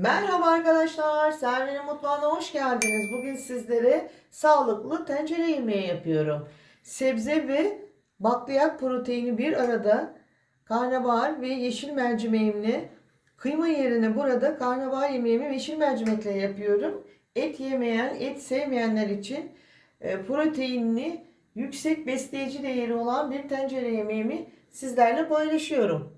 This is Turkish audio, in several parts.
Merhaba arkadaşlar, Servi'nin mutfağına hoş geldiniz. Bugün sizlere sağlıklı tencere yemeği yapıyorum. Sebze ve bakliyat proteini bir arada karnabahar ve yeşil mercimeğimle kıyma yerine burada karnabahar yemeğimi yeşil mercimekle yapıyorum. Et yemeyen, et sevmeyenler için proteinli, yüksek besleyici değeri olan bir tencere yemeğimi sizlerle paylaşıyorum.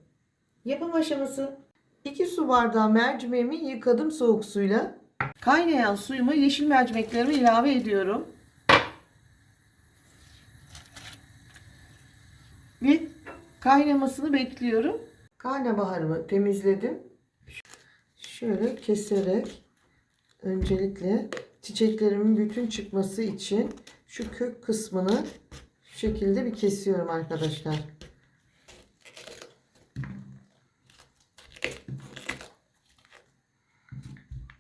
Yapım aşaması: 2 su bardağı mercimeğimi yıkadım soğuk suyla. Kaynayan suyuma yeşil mercimeklerimi ilave ediyorum. Ve kaynamasını bekliyorum. Karnabaharımı temizledim. Şöyle keserek öncelikle çiçeklerimin bütün çıkması için şu kök kısmını şu şekilde bir kesiyorum arkadaşlar.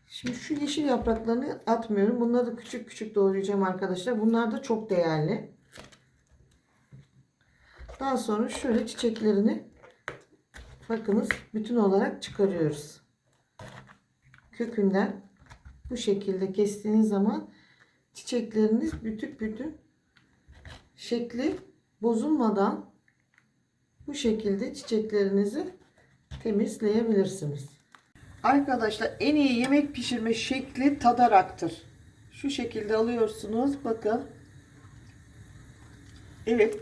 Şimdi şu yeşil yapraklarını atmıyorum. Bunları da küçük küçük doğrayacağım arkadaşlar. Bunlar da çok değerli. Daha sonra şöyle çiçeklerini bakınız bütün olarak çıkarıyoruz. Kökünden bu şekilde kestiğiniz zaman çiçekleriniz bütün şekli bozulmadan bu şekilde çiçeklerinizi temizleyebilirsiniz. Arkadaşlar en iyi yemek pişirme şekli tadaraktır. Şu şekilde alıyorsunuz. Bakın. Evet.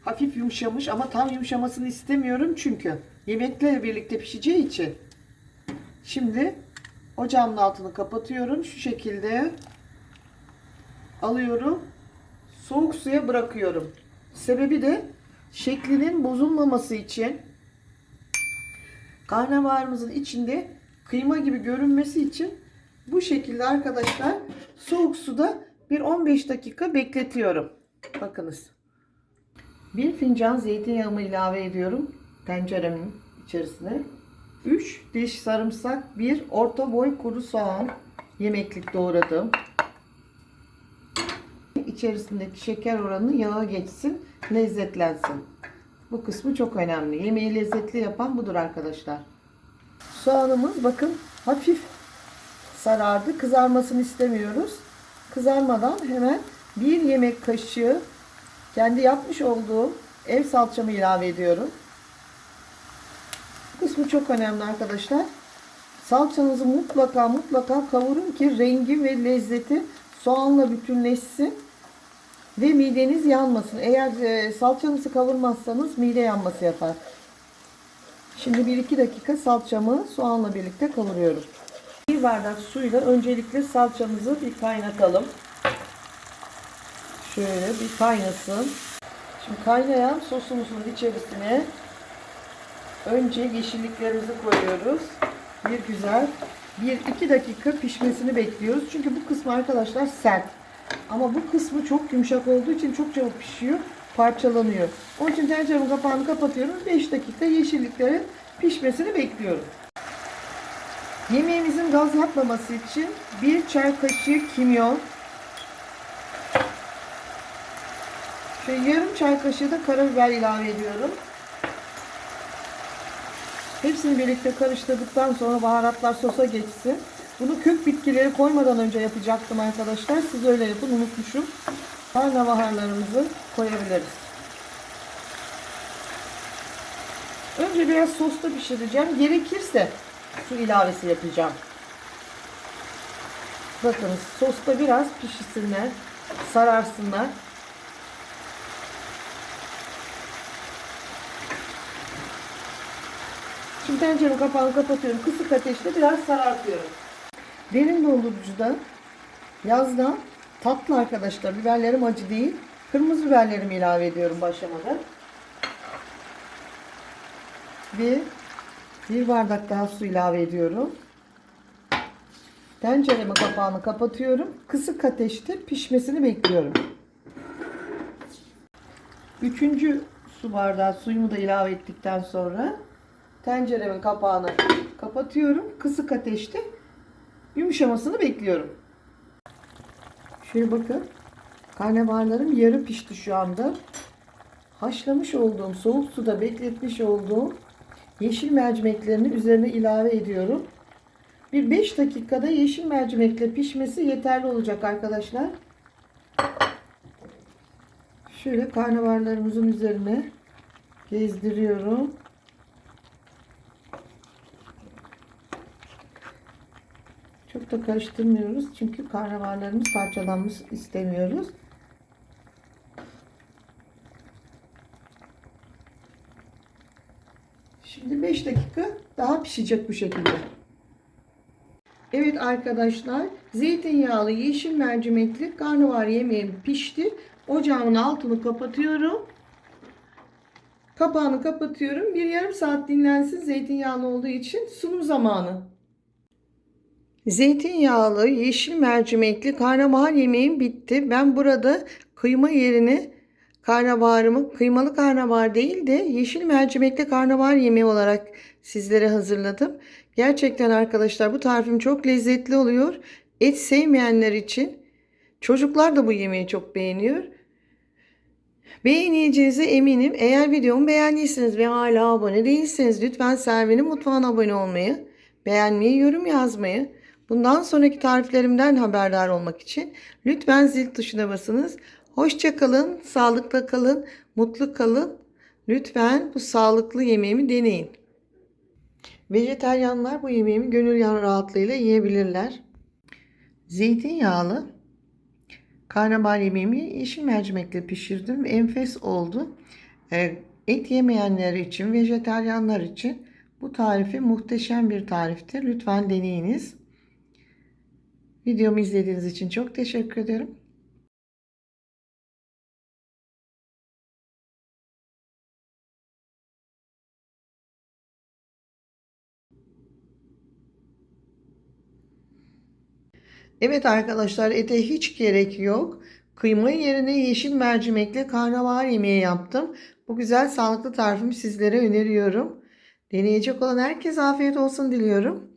Hafif yumuşamış ama tam yumuşamasını istemiyorum çünkü yemekle birlikte pişeceği için. Şimdi ocağımın altını kapatıyorum. Şu şekilde alıyorum. Soğuk suya bırakıyorum. Sebebi de şeklinin bozulmaması için, karnabaharımızın içinde kıyma gibi görünmesi için bu şekilde arkadaşlar soğuk suda bir 15 dakika bekletiyorum. Bakınız. Bir fincan zeytinyağımı ilave ediyorum tenceremin içerisine. 3 diş sarımsak, 1 orta boy kuru soğan yemeklik doğradım. İçerisindeki şeker oranı yağa geçsin, lezzetlensin. Bu kısmı çok önemli. Yemeği lezzetli yapan budur arkadaşlar. Soğanımız bakın hafif sarardı. Kızarmasını istemiyoruz. Kızarmadan hemen 1 yemek kaşığı kendi yapmış olduğum ev salçamı ilave ediyorum. Bu kısmı çok önemli arkadaşlar. Salçanızı mutlaka kavurun ki rengi ve lezzeti soğanla bütünleşsin ve mideniz yanmasın. Eğer salçanızı kavurmazsanız mide yanması yapar. Şimdi 1-2 dakika salçamı soğanla birlikte kavuruyorum. 1 bardak suyla öncelikle salçamızı bir kaynatalım. Şöyle bir kaynasın. Şimdi kaynayan sosumuzun içerisine önce yeşilliklerimizi koyuyoruz. Bir güzel 1-2 dakika pişmesini bekliyoruz. Çünkü bu kısmı arkadaşlar sert. Ama bu kısmı çok yumuşak olduğu için çok çabuk pişiyor. Parçalanıyor. Onun için tenceremin kapağını kapatıyorum. 5 dakika yeşilliklerin pişmesini bekliyorum. Yemeğimizin gaz yapmaması için 1 çay kaşığı kimyon, şöyle yarım çay kaşığı da karabiber ilave ediyorum. Hepsini birlikte karıştırdıktan sonra baharatlar sosa geçsin. Bunu kök bitkileri koymadan önce yapacaktım arkadaşlar. Siz öyle yapın, unutmuşum. Karnabaharlarımızı koyabiliriz. Önce biraz sosta pişireceğim. Gerekirse su ilavesi yapacağım. Bakın sosta biraz pişirsinler, sararsınlar. Şimdi tencerenin kapağını kapatıyorum. Kısık ateşte biraz sarartıyorum. Derin dondurucuda yazdan tatlı arkadaşlar. Biberlerim acı değil. Kırmızı biberlerimi ilave ediyorum bu aşamada. Ve 1 bardak daha su ilave ediyorum. Tenceremin kapağını kapatıyorum. Kısık ateşte pişmesini bekliyorum. 3. su bardağı suyumu da ilave ettikten sonra tenceremin kapağını kapatıyorum. Kısık ateşte yumuşamasını bekliyorum. Şöyle bakın. Karnabaharlarım yarı pişti şu anda. Haşlamış olduğum, soğuk suda bekletmiş olduğum yeşil mercimeklerini üzerine ilave ediyorum. Bir 5 dakikada yeşil mercimekle pişmesi yeterli olacak arkadaşlar. Şöyle karnabaharlarımızın üzerine gezdiriyorum. Çok da karıştırmıyoruz çünkü karnabaharlarımız parçalanmış istemiyoruz. Şimdi 5 dakika daha pişecek bu şekilde. Evet arkadaşlar, zeytinyağlı yeşil mercimekli karnabahar yemeğim pişti. Ocağımın altını kapatıyorum. Kapağını kapatıyorum. Bir yarım saat dinlensin, zeytinyağlı olduğu için sunum zamanı. Zeytinyağlı yeşil mercimekli karnabahar yemeğim bitti. Ben burada kıyma yerine karnabaharımı kıymalı karnabahar değil de yeşil mercimekli karnabahar yemeği olarak sizlere hazırladım. Gerçekten arkadaşlar bu tarifim çok lezzetli oluyor. Et sevmeyenler için, çocuklar da bu yemeği çok beğeniyor. Beğeneceğinize eminim. Eğer videomu beğendiyseniz ve hala abone değilseniz lütfen Selvi'nin mutfağına abone olmayı, beğenmeyi, yorum yazmayı, bundan sonraki tariflerimden haberdar olmak için lütfen zil tuşuna basınız. Hoşça kalın, sağlıkla kalın, mutlu kalın. Lütfen bu sağlıklı yemeğimi deneyin. Vejeteryanlar bu yemeğimi gönül rahatlığıyla yiyebilirler. Zeytinyağlı karnabahar yemeğimi yeşil mercimekle pişirdim. Enfes oldu. Et yemeyenler için, vejeteryanlar için bu tarifi muhteşem bir tariftir. Lütfen deneyiniz. Videomu izlediğiniz için çok teşekkür ederim. Evet arkadaşlar, ete hiç gerek yok. Kıyma yerine yeşil mercimekle karnabahar yemeği yaptım. Bu güzel sağlıklı tarifimi sizlere öneriyorum. Deneyecek olan herkese afiyet olsun diliyorum.